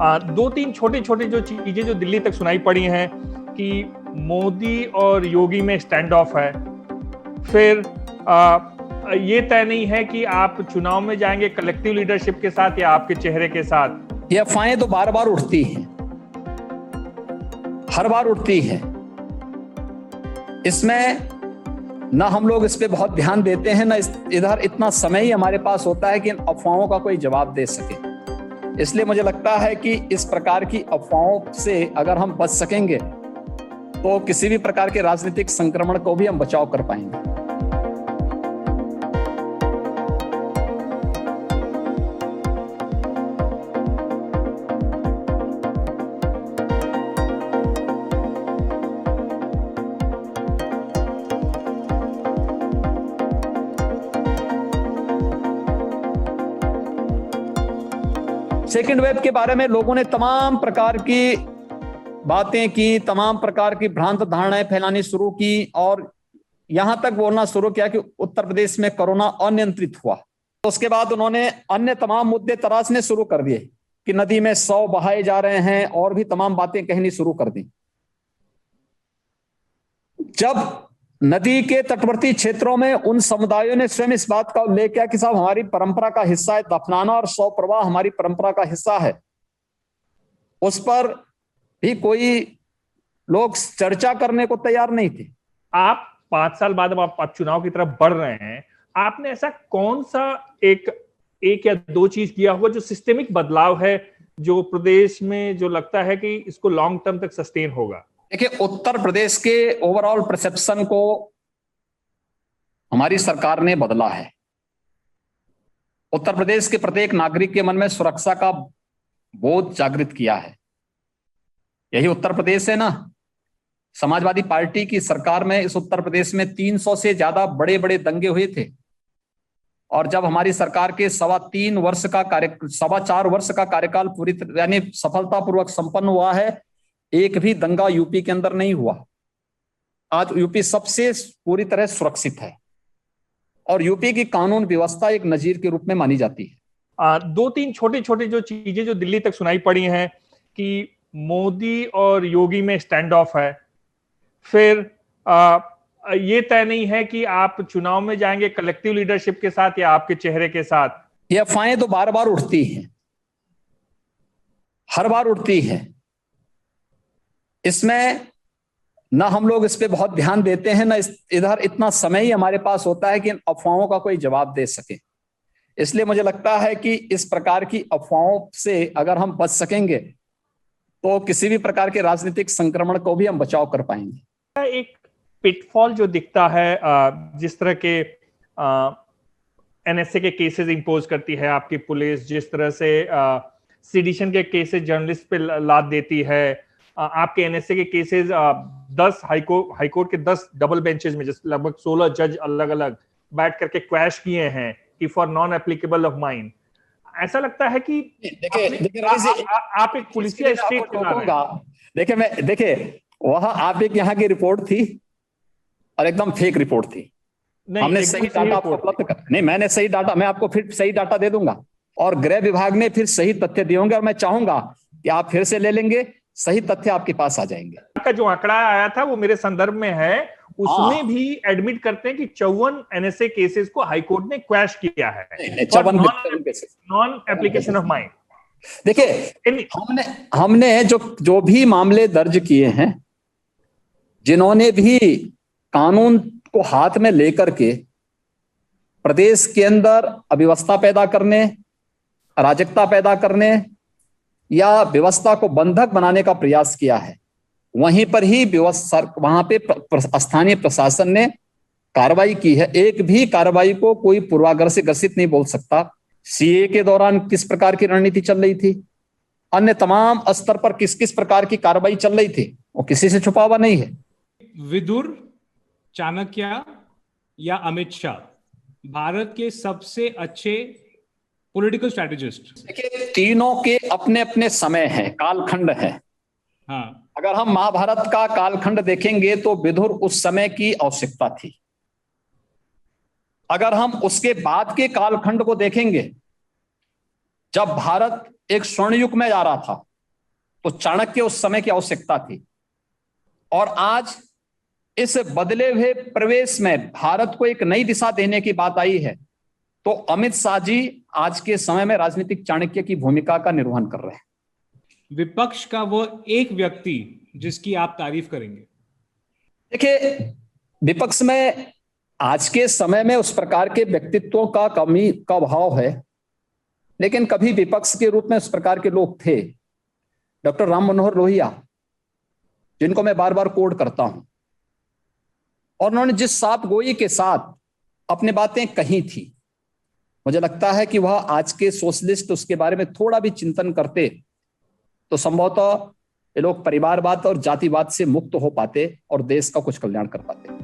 दो तीन छोटी छोटी जो चीजें जो दिल्ली तक सुनाई पड़ी हैं कि मोदी और योगी में स्टैंड ऑफ है। फिर ये तय नहीं है कि आप चुनाव में जाएंगे कलेक्टिव लीडरशिप के साथ या आपके चेहरे के साथ। ये अफवाहें तो बार बार उठती हैं, हर बार उठती है। इसमें ना हम लोग इस पे बहुत ध्यान देते हैं, ना इधर इतना समय ही हमारे पास होता है कि इन अफवाहों का कोई जवाब दे सके। इसलिए मुझे लगता है कि इस प्रकार की अफवाहों से अगर हम बच सकेंगे तो किसी भी प्रकार के राजनीतिक संक्रमण को भी हम बचाव कर पाएंगे। सेकेंड वेव के बारे में लोगों ने तमाम प्रकार की बातें की, तमाम प्रकार की भ्रांत धारणाएं फैलानी शुरू की और यहां तक बोलना शुरू किया कि उत्तर प्रदेश में कोरोना अनियंत्रित हुआ। तो उसके बाद उन्होंने अन्य तमाम मुद्दे तराशने शुरू कर दिए कि नदी में 100 बहाए जा रहे हैं और भी तमाम बातें कहनी शुरू कर दी। जब नदी के तटवर्ती क्षेत्रों में उन समुदायों ने स्वयं इस बात का उल्लेख किया कि साहब हमारी परंपरा का हिस्सा है दफनाना और शव प्रवाह हमारी परंपरा का हिस्सा है, उस पर भी कोई लोग चर्चा करने को तैयार नहीं थे। आप 5 साल बाद आप चुनाव की तरफ बढ़ रहे हैं, आपने ऐसा कौन सा एक या दो चीज किया होगा जो सिस्टेमिक बदलाव है, जो प्रदेश में जो लगता है कि इसको लॉन्ग टर्म तक सस्टेन होगा? देखिए, उत्तर प्रदेश के ओवरऑल परसेप्शन को हमारी सरकार ने बदला है। उत्तर प्रदेश के प्रत्येक नागरिक के मन में सुरक्षा का बोध जागृत किया है। यही उत्तर प्रदेश है ना। समाजवादी पार्टी की सरकार में इस उत्तर प्रदेश में 300 से ज्यादा बड़े बड़े दंगे हुए थे और जब हमारी सरकार के 4.25 वर्ष का कार्यकाल पूरी यानी सफलतापूर्वक संपन्न हुआ है, एक भी दंगा यूपी के अंदर नहीं हुआ। आज यूपी सबसे पूरी तरह सुरक्षित है और यूपी की कानून व्यवस्था एक नजीर के रूप में मानी जाती है। दो तीन छोटी छोटी जो चीजें जो दिल्ली तक सुनाई पड़ी हैं कि मोदी और योगी में स्टैंड ऑफ है। फिर ये तय नहीं है कि आप चुनाव में जाएंगे कलेक्टिव लीडरशिप के साथ या आपके चेहरे के साथ। ये अफवाहें तो बार बार उठती हैं, हर बार उठती है। इसमें ना हम लोग इस पे बहुत ध्यान देते हैं, ना इधर इतना समय ही हमारे पास होता है कि इन अफवाहों का कोई जवाब दे सके। इसलिए मुझे लगता है कि इस प्रकार की अफवाहों से अगर हम बच सकेंगे तो किसी भी प्रकार के राजनीतिक संक्रमण को भी हम बचाव कर पाएंगे। एक पिटफॉल जो दिखता है, जिस तरह के एनएसए के केसेस इंपोज करती है आपकी पुलिस, जिस तरह से सेडिशन के केसेस जर्नलिस्ट पे लाद देती है, आपके एनएसए के केसेस 10 हाईकोर्ट के 10 डबल बेंचेस में लगभग 16 जज अलग अलग बैठ करके क्वैश किए हैं कि for non applicable of mine. ऐसा लगता है कि देखिए आप एक पुलिसिया स्टेट चला रहे हैं। देखिए वहां आप एक यहाँ की रिपोर्ट थी और एकदम फेक रिपोर्ट थी। हमने सही डाटा आपको उपलब्ध कर नहीं, मैंने सही डाटा, मैं आपको फिर सही डाटा दे दूंगा और गृह विभाग ने फिर सही तथ्य दिए होंगे और मैं चाहूंगा कि आप फिर से ले लेंगे, सही तथ्य आपके पास आ जाएंगे। का जो आंकड़ा आया था वो मेरे संदर्भ में है, उसमें भी एडमिट करते हैं कि 54 एनएसए केसेस को हाईकोर्ट ने क्वैश किया है, नॉन एप्लीकेशन ऑफ माइन। देखिए, हमने जो भी मामले दर्ज किए हैं, जिन्होंने भी कानून को हाथ में लेकर के प्रदेश के अंदर अव्यवस्था पैदा करने, अराजकता पैदा करने या व्यवस्था को बंधक बनाने का प्रयास किया है, वहीं पर ही वहां पे स्थानीय प्रशासन ने कार्रवाई की है। एक भी कार्रवाई को कोई पूर्वाग्रह से ग्रसित नहीं बोल सकता। सीए के दौरान किस प्रकार की रणनीति चल रही थी, अन्य तमाम स्तर पर किस किस प्रकार की कार्रवाई चल रही थी, वो किसी से छुपा हुआ नहीं है। विदुर, चाणक्य या अमित शाह भारत के सबसे अच्छे पॉलिटिकल स्ट्रैटेजिस्ट? देखिए, तीनों के अपने अपने समय है, कालखंड है। हाँ, अगर हम महाभारत का कालखंड देखेंगे तो विदुर उस समय की आवश्यकता थी। अगर हम उसके बाद के कालखंड को देखेंगे, जब भारत एक स्वर्ण युग में जा रहा था, तो चाणक्य उस समय की आवश्यकता थी। और आज इस बदले हुए प्रवेश में भारत को एक नई दिशा देने की बात आई है, तो अमित शाह जी आज के समय में राजनीतिक चाणक्य की भूमिका का निर्वहन कर रहे हैं। विपक्ष का वो एक व्यक्ति जिसकी आप तारीफ करेंगे? देखिए, विपक्ष में आज के समय में उस प्रकार के व्यक्तित्वों का कमी का अभाव है, लेकिन कभी विपक्ष के रूप में उस प्रकार के लोग थे। डॉक्टर राम मनोहर लोहिया, जिनको मैं बार बार कोट करता हूं, और उन्होंने जिस साफ गोई के साथ अपनी बातें कही थी, मुझे लगता है कि वह आज के सोशलिस्ट उसके बारे में थोड़ा भी चिंतन करते तो संभवतः ये लोग परिवारवाद और जातिवाद से मुक्त हो पाते और देश का कुछ कल्याण कर पाते।